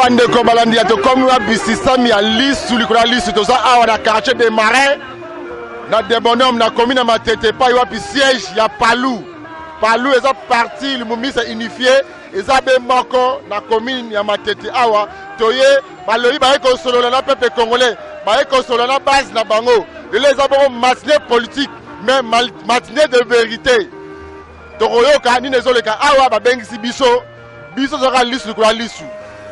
bandeko balandi ya tokomi wa bisisami ya lisu likula lisu toza awa na quartier des Marais na de bonhomme na commune ya Matete pa wapi siège ya Palu eza parti lumumisa unifié eza be moko na commune ya Matete awa toye baloyi ba ko solola na peuple congolais ba ko solola na base na bango lelo eza bongo matinée politique mais matinée de vérité tokoyoka nini ezoleka awa babengisi biso zaka lisu likula lisu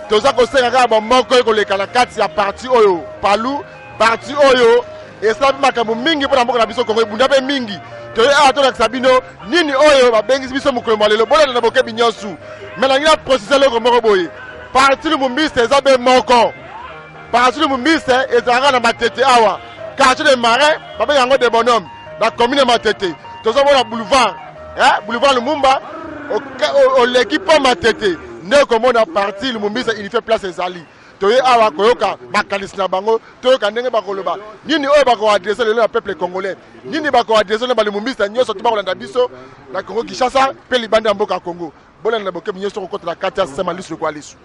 toza kosenga kaka bamoko ekoleka na kati ya parti oyo Palu parti oyo esala makambo mingi mpona mboka na biso Kongo ebunda mpe mingi toye awa tolakisa bino nini oyo babengisi biso mokolo mwa lelo bolanda na bokebi nyonso me nangi na prosise eloko moko boye parti Lumumbiste eza mpe moko parti Lumumbiste ezalaka na Matete awa quartier des Marais babenga yango de bonhomme na commune ya Matete tozomona boulevard boulevard Lumumba oleki mpo Matete nde komona parti Lumumbiste unifié place ezali toye awa koyoka makanisi na bango toyoka ndenge bakoloba nini oyo bakoadresse lelo na peuple congolais nini bakoadresse na Lumumbiste nyonso to bakolanda biso na Congo Kinshasa mpe libanda ya mboka ya Congo bolanda na bokebi nyonso kokota na kati ya sema lisu kwa lisu.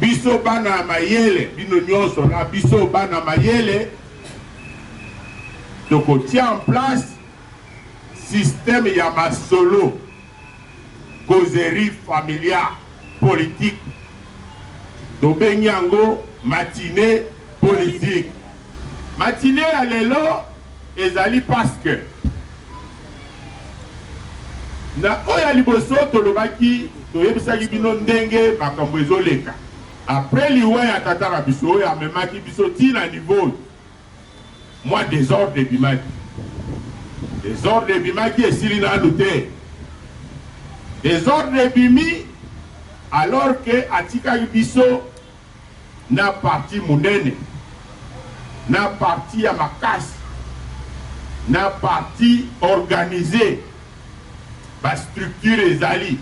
Biso bana mayele bino nyonso na biso bana mayele toko tia en place système ya masolo causerie familiale politique tobengi yango matinée politique matinée ya lelo ezali parce que na oya liboso tolobaki toyebisaki bino ndenge makambo ezoleka après liwa ya tata na biso oyo amemaki biso tina niveau moi désordre ebimaki esili nanu te désordre ebimi alors que atikaki biso na parti monene na parti ya makasi na parti organisé bastructure ezali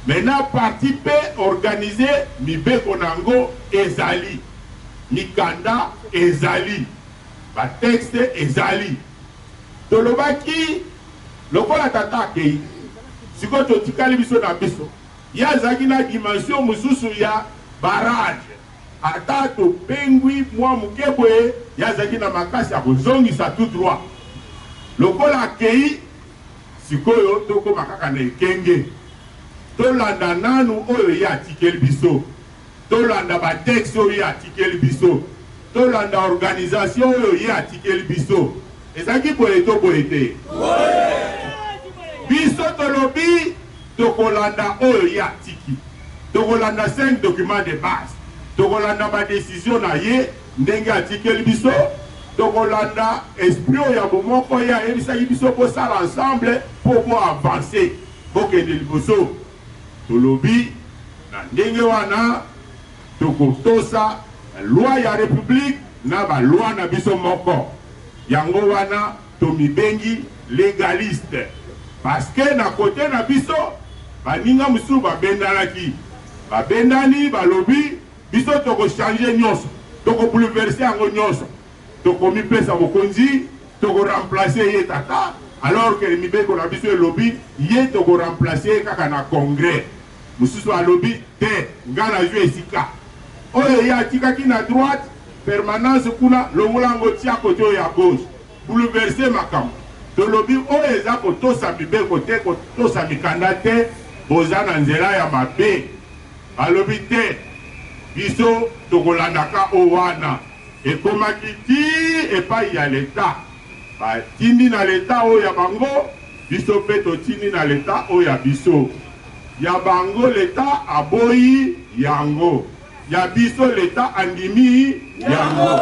maintenant parti pe organisé mibeko nango ezali mikanda ezali ba texte ezali tolobaki lokola tata akei siko totikali biso na biso ya azalaki na dimension mosusu ya barrage ata topengwi mwa moke boye ya azalaki na makasi ya kozongisa tout droit lokola akei sikoyo tokoma kaka na ekenge tolanda nanu oyo ye atikeli biso tolanda batexte oyo ye atikeli biso tolanda organisation oyo ye atikeli biso ezalaki boye to boye te biso tolobi tokolanda oyo ye atiki tokolanda 5 documents de base tokolanda badécision na ye ndenge atikeli biso tokolanda esprit oyo ya bomoko ye ayebisaki biso bosala ensemble mpo bo avancer bokende liboso tolobi na ndenge wana tokotosa loi ya république na baloi na biso moko yango wana tomibengi légaliste parce que na kote na biso baninga mosusu babendani balobi biso tokochange nyonso tokobouleverse yango nyonso tokomipesa bokonzi tokoremplace ye tata alors que mibeko na biso elobi ye tokoremplace kaka na congrès mosusu alobi te nga na jeu esika oyo ye atikaki na droite permanence kuna longola yango tia kote oyo ya gauche bouleverse makambo tolobi oyo eza kotosa mibeko te kotosa mikanda te boza na nzela ya mabe balobi te biso tokolandaka o wana ekomaki ti epai ya leta batindi na leta oyo ya bango biso pe totini na l'État oyo ya biso. Ya bango l'État aboyi yango. Ya biso l'État andimi yango.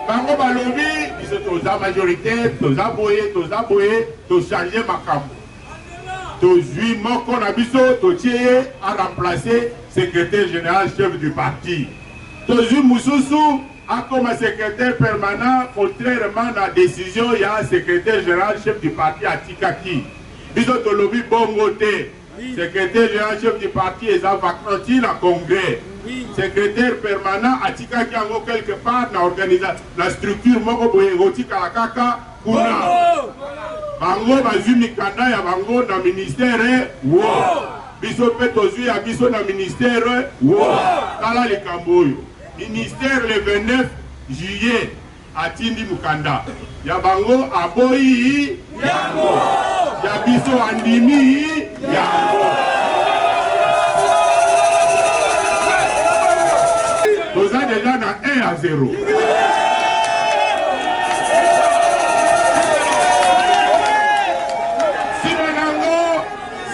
Bango balobi, biso toza majoritaire, toza boye, to changer makambo. Tozui moko na biso, totie à remplacer secrétaire général chef du parti. Tozui mususu, a comme secrétaire permanent, contrairement à la décision, il y a un secrétaire général chef du parti à Tikaki. Biso tolobi bongo te. Secrétaire général chef du parti est à vacantine en congrès. Secrétaire permanent à Tikaki en quelque part dans l'organisation, la structure moko boye roti kalakaka kuna. Bango bazui mikanda ya bango na ministère wo. Biso pe tozui ya biso na ministère wo. Kala likambo oyo. Ministère le 29 juillet atindi mukanda. Ya bango aboyi yango. Ya biso andimi yango. Vous êtes déjà dans 1-0.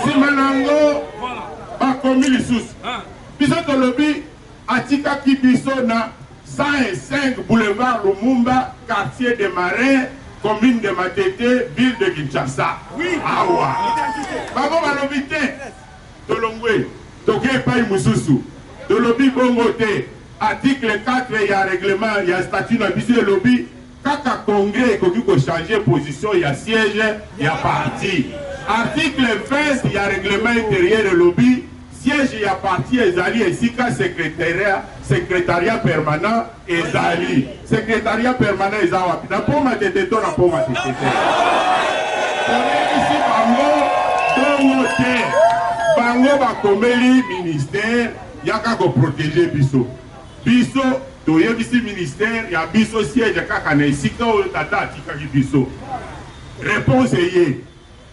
Simanango, bakomi lisusu. Biso tolobi atika ki biso na 105 boulevard Lumumba, quartier des Marais, commune de Matete, ville de Kinshasa. Oui. Awa. Babo balobi te. Tolongwe. Toke pai mususu. Tolobi bongo te. Article 4, il y a règlement, il y a statut dans le lobby. Quand le congrès a changé de position, il y a siège, il y a parti. Article 20, il y a règlement intérieur de lobby. Siège, il y a parti, Ezali, et si secrétariat permanent, Ezali. Secrétariat permanent, Ezali. N'a pas ma tête, n'a pas ma tête. On est ici, Bango, Bakomeli, ministère, il y a qu'à protéger Bisso. Biso, toyebisi ministère, ya biso siège kaka na esika oyo tata atikaki biso. Réponse ye.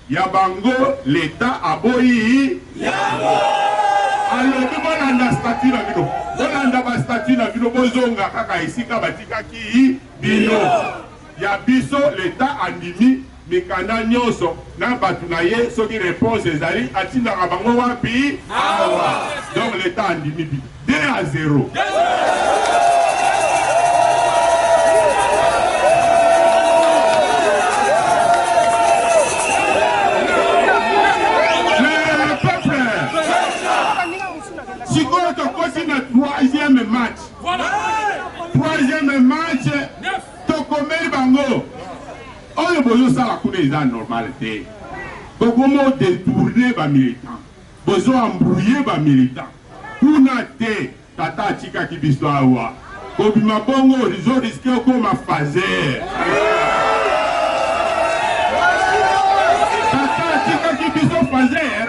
Ya bango, l'État aboyi yango. Alobi bolanda statut na bino. Bolanda ba statut na bino bozonga kaka esika batikaki bino. Ya biso, l'État andimi mikanda nyonso na batu na ye soki réponse ezali atindaka bango wapi awa. Donc l'État andimi 2-0. Sikoyo tokosi na troisième match. Troisième match, tokomeli bango. Oyo bozo sala kuna eza normal te. Bokomo détourner ba militant. Bozo embrouiller ba militant. Kuna te tata atikaki biso awa. Kobima bongo rizo riske okoma fazer. Tata atikaki biso fazer.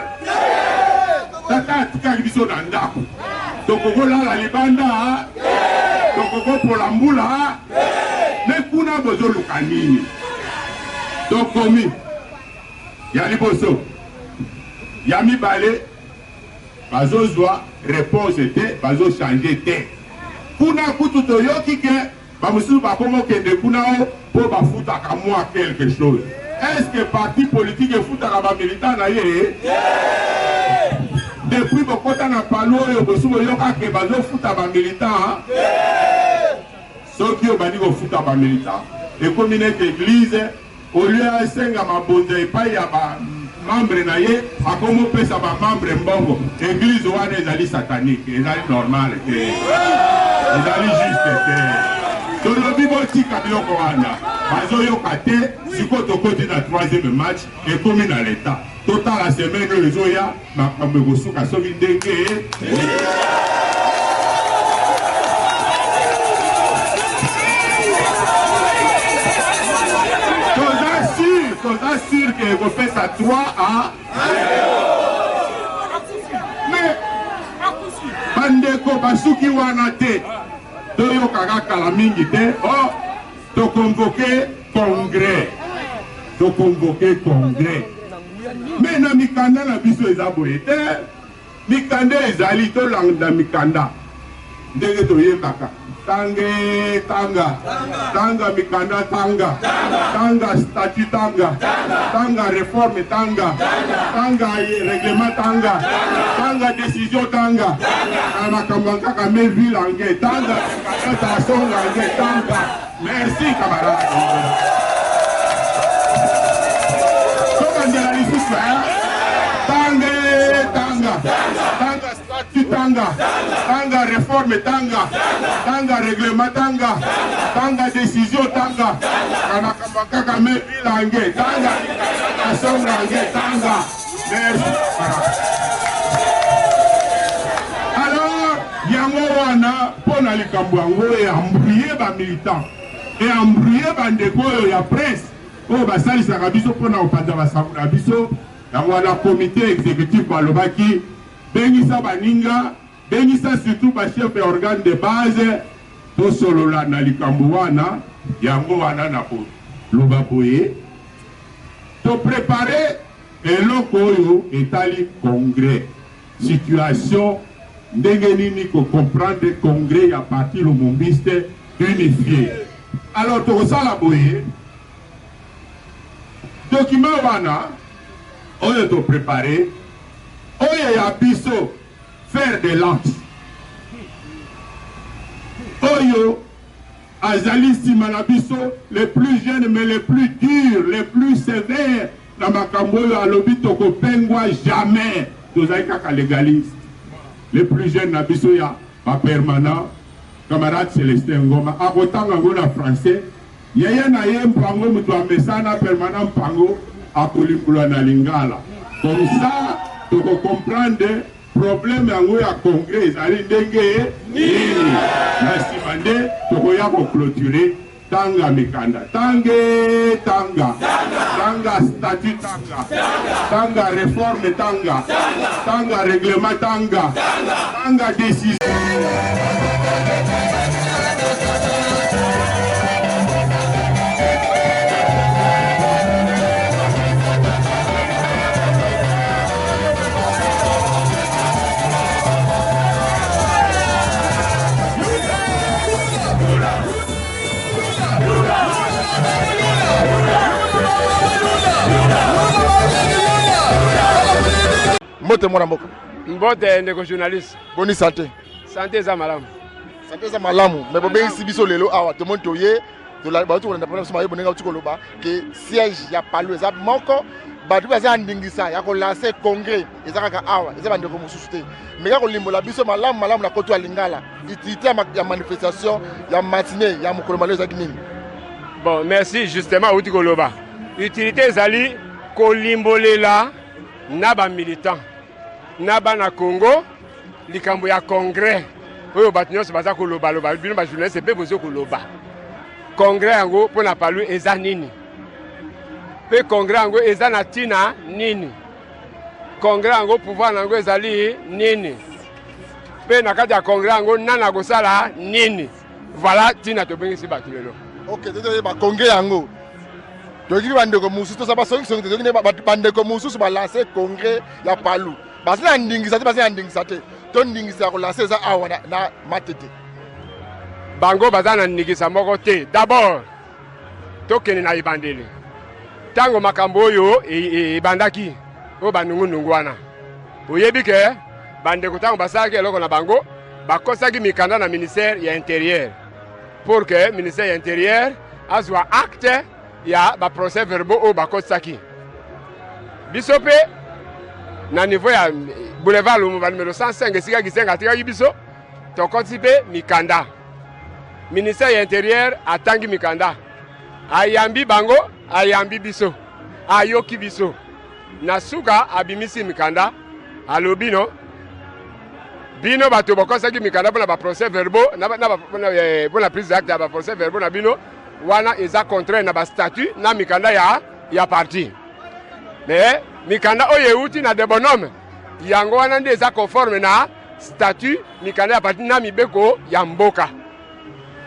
Tata atikaki biso na ndako. Tokoko lala libanda. Tokoko polambula. Me kuna bozo luka nini. Tokomi. Ya liboso. Ya mibale. Bazo zwa réponse te, bazo changer te. Kuna kutu toyoki ke, bamusu bakomo kende kuna o, po bafutaka moi quelque chose. Est-ce que parti politique futaka ba militant na ye? Depuis bokota na palo yo bosu boyoka ke bazo futa ba militant. Soki yo bani ko futa ba militant. Et comme une église, au lieu de senga mabonza epai ya ba membre na ye akomo pesa ba membre mbongo église wana ezali satanique ezali normal te ezali juste te tolobi botika biloko wana bazoyoka te siko tokoti na troisième match ekomi na l'État totala semaine oyo ezoya makambo ekosuka soki ndenge toza sûr que vous faites ça 3 à 1. Mais bandeko basuki wana te toyokaka kala mingi te oh to convoquer congrès Mais na mikanda na biso eza boye te. Mikanda ezali tolanda mikanda. Ndenge toyebaka. Tange tanga. Tanga mikanda tanga. Tanga statut tanga. Tanga réforme tanga. Tanga règlement tanga. Tanga décision tanga. Makambo kaka me ville ange tanga. Attention ange tanga. Merci camarade. Tanga statut tanga, tanga réforme tanga, tanga règlement tanga, tanga décision tanga, kaka me bilange tanga, tanga. Merci. Alors, yango wana pona likambo yango et embrouiller ba militant et embrouiller ba ndeko ya presse. Oh basalisaka biso pona opanza basakuna biso. Yango wana comité exécutif balobaki bengisa baninga, bengisa surtout ba chef et organe de base to solola na likambo wana yango wana na po loba boye to préparer eloko oyo etali congrès situation ndenge nini ko comprendre congrès ya parti lumumbiste unifié. Alors to sala boye document wana oyo to préparé oyo ya biso faire de lance oyo azali sima na biso les plus jeunes mais les plus durs les plus sévères na makambo oyo alobi tokopengwa jamais tozali kaka légaliste les plus jeunes na biso ya ba permanent camarade Célestin Ngoma akotanga ngo na français yeye na ye mpango mutu amesana permanent mpango akolimbula na lingala comme ça tu peux comprendre problème yango ya congrès ezali ndenge nini na nsima nde tokoya clôturer tanga mikanda tange tanga tanga statut tanga tanga réforme tanga tanga règlement tanga tanga décision. Mbote mwana mboka. Mbote ndeko journaliste. Boni santé. Santé za malamu. Santé za malamu. Mais bobe ici biso lelo awa te monto ye de la ba tu ko ndapona so maye bonenga tu ko loba que siège ya palu za moko ba tu ba za ndingisa ya ko lancer congrès ezaka ka awa ezaba ndeko mususu te. Mais ka ko limbola biso malamu malamu na koto ya lingala. Utilité ya manifestation ya matinée ya mokolo malo za kinini. Bon, merci justement uti ko loba. Utilité zali ko limbolela na ba militant. Naba na Congo, likambo ya congrès. Oyo batinyo baza ko loba loba bino ba journaliste pe bozo ko loba. Congrès yango pona palu eza nini? Pe congrès yango eza na tina nini? Congrès yango pouvoir yango ezali nini? Pe na kati ya congrès yango nana go sala nini? Voilà tina to bengisi batulelo. OK, désolé ba congrès yango. Donc il va ndeko mususu to saba songi songi to bandeko mususu ba lancer congrès ya palu. Basi na ndingisa te basi na ndingisa te to ndingisa ko lancer za awa na matete bango baza na ndingisa moko te. D'abord tokene na ibandeli tango makambo oyo ebandaki o banungu nungu wana oyebi ke bandeko tango basalaki eloko na bango bakosaki mikanda na ministère ya intérieur pour que ministère ya intérieur azwa acte ya ba procès verbaux o bakosaki biso pe na niveau ya boulevard Lumumba numéro 105 esika gisenga atikaki biso tokoti pe mikanda ministère ya intérieur atangi mikanda ayambi bango ayambi biso ayoki biso na suka abimisi mikanda alobi no bino bato bokosaki mikanda pona ba procès verbaux na prise d'acte ya ba procès verbaux na bino wana eza contraire na ba statut na mikanda ya parti. Mais mikanda oyo euti na de bonhomme yango wana nde eza conforme na statut mikanda ya parti na mibeko ya mboka.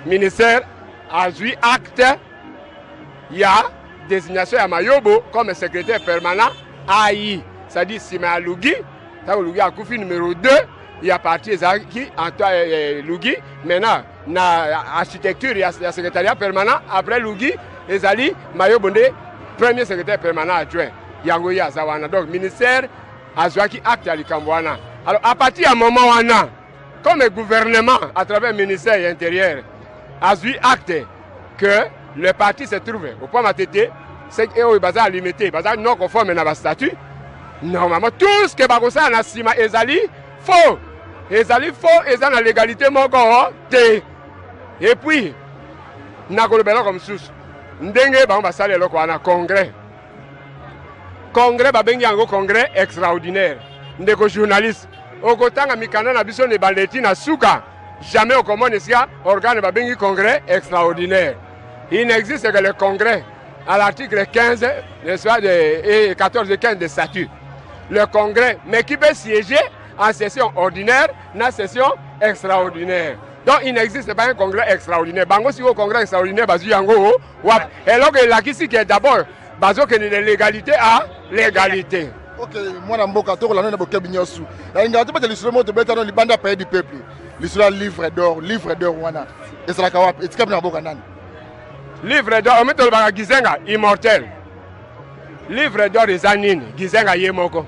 Ministère azwi acte ya désignation ya Mayobo comme secrétaire permanent AI, c'est-à-dire Sima Lugi, Lugi a Koufi numéro 2, il y a parti qui Antoine Lugi, maintenant, na architecture, il y a secrétariat permanent, après Lugi, Ezali, Mayo Bondé, premier secrétaire permanent adjoint, Yangoya Zawana, donc ministère, Azwaki acte à l'Ikambouana. Alors, à partir d'un moment où on a, comme le gouvernement, à travers le ministère intérieur, a eu acte que le parti se trouve au point de c'est que les bazar limité, bazar non conforme à la statut. Normalement, tout ce que Bagosa a Sima Ezali, faux. Ezali faux, Ezali la légalité, mon corps, et puis, n'a pas comme sous. Ndenge, on va saluer le congrès. Congrès, un congrès extraordinaire. Ndeko journaliste. Au côté de Mikana, na biso ne bandeti na suka. Jamais au commun ici, organe babengi congrès extraordinaire. Il n'existe que le congrès à l'article 15, et 14 et 15 de statut. Le congrès, mais qui peut siéger en session ordinaire, en session extraordinaire. Donc il n'existe pas un congrès extraordinaire. Bango si au congrès extraordinaire, bazu yango, wap. Et donc la question qui est d'abord, bazo que de légalité à légalité. Ok, moi dans Mboka, tout le monde est Binyosu. Il y a un instrument de béton, il bande à payer du peuple. L'histoire livre d'or, wana. Et c'est la kawap, et c'est comme dans Mboka nan. Livre d'or, on met le baga Gizenga, immortel. Livre d'or des anines, Gizenga Yemoko.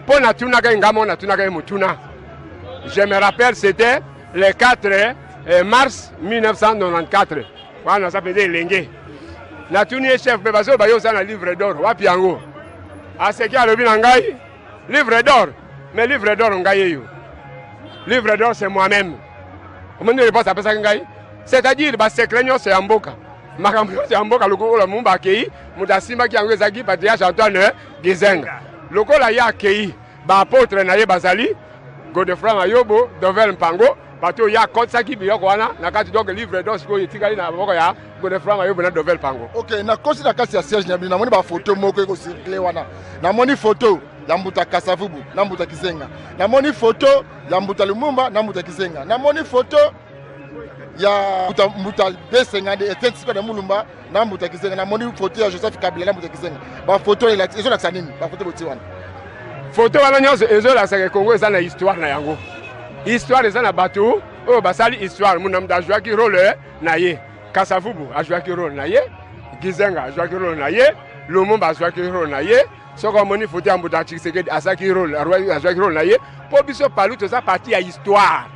Pour Natunaka Ngamo, Natunaka Mutuna. Je me rappelle, c'était le 4 mars 1994. Voilà, ça faisait Lengue. Natuni chef, mais bazo bayo ça na livre d'or, wapiango. À ce qui a le binangai, livre d'or. Mais livre d'or, on gagne. Livre d'or, c'est moi-même. On ne pas ça ngai. C'est-à-dire, c'est craignon, c'est Amboka. Makambo, c'est Amboka, le Golo Mumba Kei, Moudasima qui a un Zaki, Patriarche Antoine Gizenga. Le Golo ya Kei, apôtre Naye Bazali, Godefroy Mayobo, Dovel Mpango, Bato ya Kotsaki Biyokwana, Nakati donc livre d'or, ce qui est na Bokoya, Godefroy Mayobo, Dovel Mpango. Ok, na kosi na kasi ya siège, na moni ba photo moko ko circuler wana. Na moni photo ya Mbuta Kasavubu, na Mbuta Kizenga. Na moni photo ya Mbuta Lumumba, na Mbuta Kizenga. Na moni photo ya Mbuta Besenga de Etensi de Mulumba, na Mbuta Kizenga. Na moni photo ya Joseph Kabila, na Mbuta Kizenga. Ba photo ela ezo la sanini, ba photo boti wana. Photo wana nyonso ezo la sake Congo eza na histoire na yango. Histoire eza na bato, o basali histoire munam da jouaki rôle na ye. Kasavubu a jouaki rôle na ye. Gizenga a jouaki rôle na ye. Lumumba a jouaki rôle na ye. Soko moni photo ya Mbuta Tshisekedi asaki rôle, a jouaki rôle na ye. Po biso palu to ça partie ya histoire.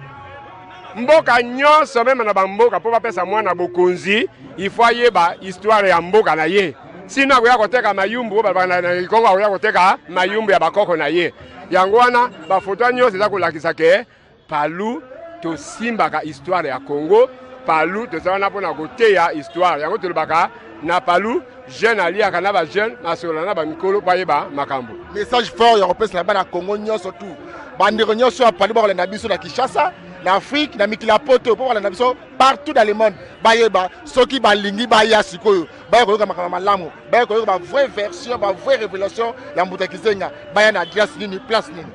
Mboka nyonso même na bamboka po bapesa mwana bokonzi, il faut yeba histoire ya mboka na ye. Sina koya koteka mayumbu ba na Kongo koya koteka mayumbu ya bakoko na ye. Yango wana ba photo nyonso za kolakisa ke palu to simbaka histoire ya Congo, palu to za na pona koteya histoire. Yango to lobaka na palu jeune aliaka na ba jeune masola na ba mikolo pa yeba makambo. Message fort ya repese na ba na Congo nyonso tout. Bandeko nyonso ya palu ba na biso na Kinshasa. L'Afrique, na mikila poto, pour la nation partout dans le monde. Bayeba, ceux qui balingi baya sikoyo, baya koyoka makama malamu, baya koyoka vraie version, vraie révélation, ya Mbuta Kizenga, baya na adresse nini, place nini.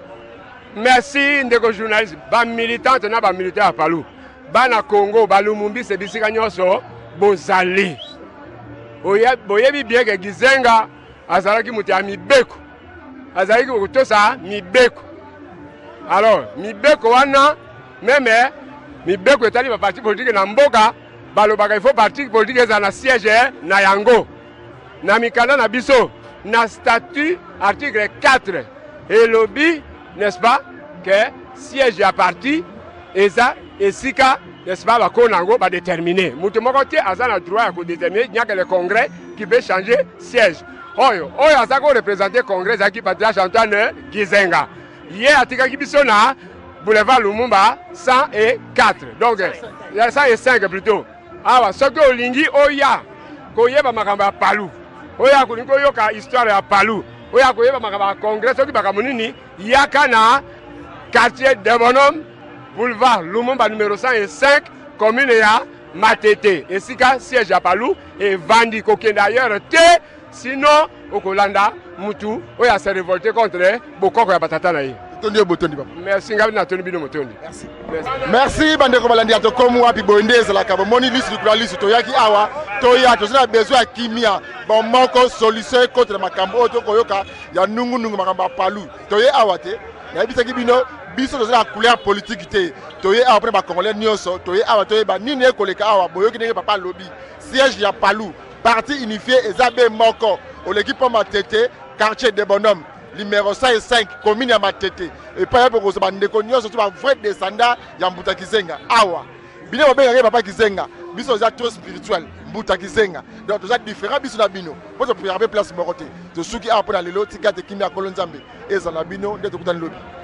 Merci ndeko journaliste, ba militante na ba militaire palu. Ba na Congo, ba Lumumbi se bisika nyonso bozali. Boyebi bien que Gizenga azalaki muti ya mibeko. Azalaki kotosa mibeko. Alors, mibeko wana même mibeko etali ba parti politique na mboka balobaka il faut parti politique eza na siège na yango na mikanda na biso na statut article 4 et lobby n'est-ce pas que siège ya parti eza esika n'est-ce pas ba konango ba déterminer mutu moko te aza na droit ya ko déterminer nya que le congrès qui peut changer siège oyo aza ko représenter congrès za ki Patriarche Antoine Gizenga ye atika ki biso na Boulevard Lumumba 104. Donc, il y a 105 plutôt. Alors, ce que Olingi, Oya, Koyeba Makamba Palou, Oya Koyoka, histoire à Palou, Oya Koyeba Makamba Congrès, ce qui Bakamunini, Yakana, quartier de Bonhomme, Boulevard Lumumba numéro 105, commune à Matete. Et si siège à Palou, et Vandi, Koké d'ailleurs, sinon, Okolanda, Moutou, Oya s'est révolté contre Bokoko et Batatanaï. Merci. Merci bandeko balandi atoko mu wapi bonde ezalaka bomoni liste du liste to yaki awa toya tozana besoin ya kimia bon moko solution contre makambo oyo tokoyoka ya nungu makambo palu toye awa te ya bisaki bino biso tozana couleur politique te toye awa pour ba congolais nyonso toye awa toye ba nini ekoleka awa boyoki ndenge papa lobby siège ya palu parti unifié ezabe moko oleki po matete quartier des bonhommes numéro 5 commune ya matete et pas pour ko bandeko nyonso to ba vrai descendant ya Mbuta Kizenga awa bino babengaka papa Kizenga biso za trop spirituel Mbuta Kizenga donc toza différent biso na bino po to préparer place moko te to suki awa pour na lelo tika te kimia kolonzambe eza na bino nde to kutana lobi